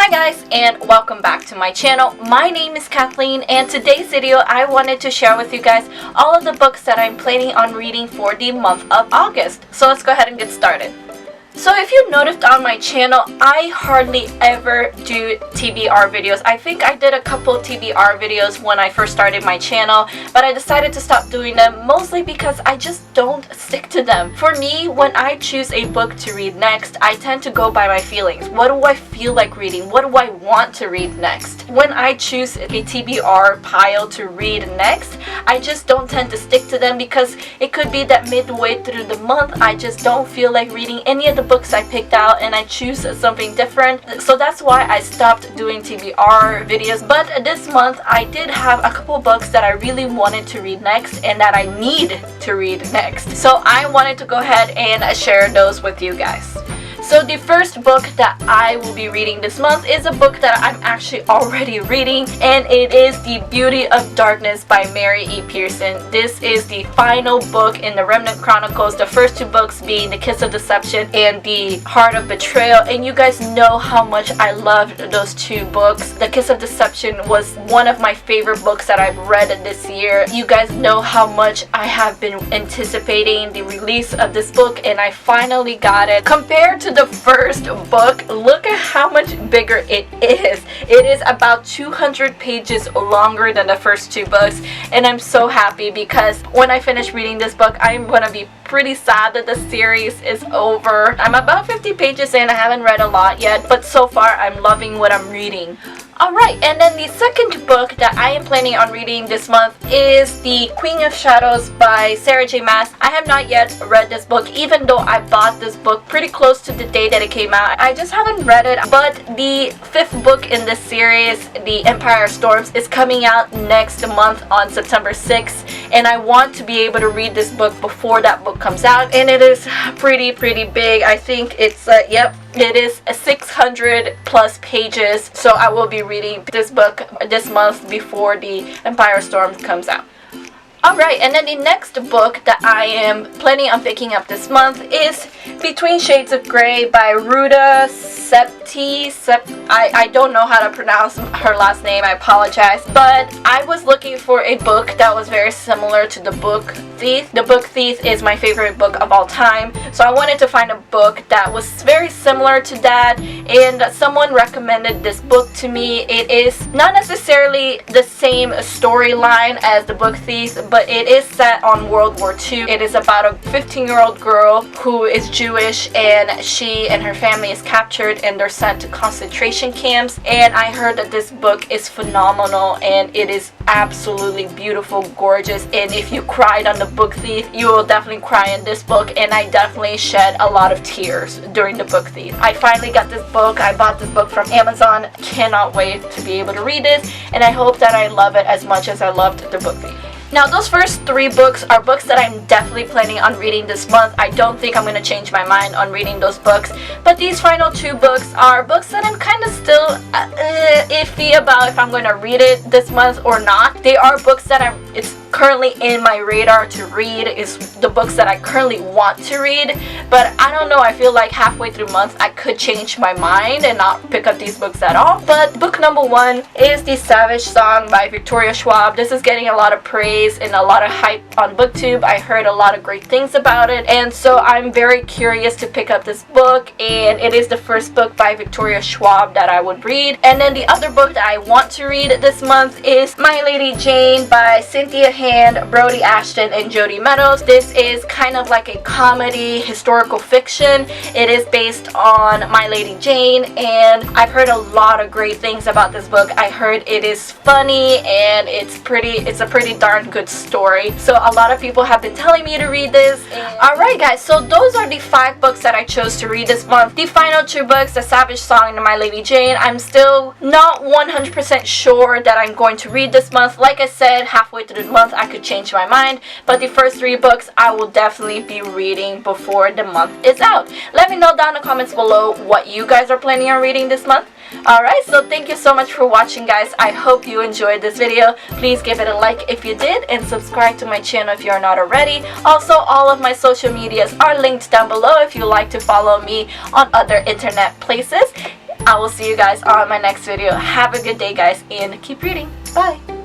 Hi guys, and welcome back to my channel. My name is Kathleen, and today's video I wanted to share with you guys all of the books that I'm planning on reading for the month of August. So let's go ahead and get started. So if you noticed on my channel, I hardly ever do TBR videos. I think I did a couple TBR videos when I first started my channel, but I decided to stop doing them mostly because I just don't stick to them. For me, when I choose a book to read next, I tend to go by my feelings. What do I feel like reading? What do I want to read next? When I choose a TBR pile to read next, I just don't tend to stick to them because it could be that midway through the month, I just don't feel like reading any of the books I picked out and I choose something different. So that's why I stopped doing TBR videos. But this month I did have a couple books that I really wanted to read next and that I need to read next. So I wanted to go ahead and share those with you guys. So the first book that I will be reading this month is a book that I'm actually already reading, and it is The Beauty of Darkness by Mary E. Pearson. This is the final book in the Remnant Chronicles, the first two books being The Kiss of Deception and The Heart of Betrayal, and you guys know how much I loved those two books. The Kiss of Deception was one of my favorite books that I've read this year. You guys know how much I have been anticipating the release of this book, and I finally got it. Compared to the first book, look at how much bigger it is. It is about 200 pages longer than the first two books, and I'm so happy because when I finish reading this book, I'm gonna be pretty sad that the series is over. I'm about 50 pages in. I haven't read a lot yet, but so far I'm loving what I'm reading. Alright, and then the second book that I am planning on reading this month is The Queen of Shadows by Sarah J. Maas. I have not yet read this book, even though I bought this book pretty close to the day that it came out. I just haven't read it, but the fifth book in this series, The Empire Storms, is coming out next month on September 6th, and I want to be able to read this book before that book comes out, and it is pretty big. I think it's, it is 600 plus pages, so I will be reading this book this month before The Empire Storm comes out. Alright, and then the next book that I am planning on picking up this month is Between Shades of Grey by Ruta Septi. I don't know how to pronounce her last name, I apologize. But I was looking for a book that was very similar to The Book Thief. The Book Thief is my favorite book of all time, so I wanted to find a book that was very similar to that, and someone recommended this book to me. It is not necessarily the same storyline as The Book Thief, but it is set on World War II. It is about a 15-year-old girl who is Jewish, and she and her family is captured and they're sent to concentration camps. And I heard that this book is phenomenal, and it is absolutely beautiful, gorgeous, and if you cried on The Book Thief, you will definitely cry in this book, and I definitely shed a lot of tears during The Book Thief. I finally got this book. I bought this book from Amazon. Cannot wait to be able to read this, and I hope that I love it as much as I loved The Book Thief. Now, those first three books are books that I'm definitely planning on reading this month. I don't think I'm going to change my mind on reading those books. But these final two books are books that I'm kind of still iffy about if I'm going to read it this month or not. They are books that it's currently in my radar to read. Is the books that I currently want to read. But I don't know, I feel like halfway through the month I could change my mind and not pick up these books at all. But book number one is The Savage Song by Victoria Schwab. This is getting a lot of praise and a lot of hype on BookTube. I heard a lot of great things about it, and so I'm very curious to pick up this book, and it is the first book by Victoria Schwab that I would read. And then the other book that I want to read this month is My Lady Jane by Cynthia Hand, Brody Ashton, and Jody Meadows. This is kind of like a comedy historical fiction. It is based on My Lady Jane, and I've heard a lot of great things about this book. I heard it is funny and it's a pretty darn good story. So a lot of people have been telling me to read this. Alright guys, so those are the 5 books that I chose to read this month. The final 2 books, The Savage Song and My Lady Jane, I'm still not 100% sure that I'm going to read this month. Like I said, halfway through the month I could change my mind, but the first 3 books I will definitely be reading before the month is out. Let me know down in the comments below what you guys are planning on reading this month. Alright, so thank you so much for watching, guys. I hope you enjoyed this video. Please give it a like if you did, and subscribe to my channel if you're not already. Also, all of my social medias are linked down below if you like to follow me on other internet places. I will see you guys on my next video. Have a good day, guys, and keep reading. Bye!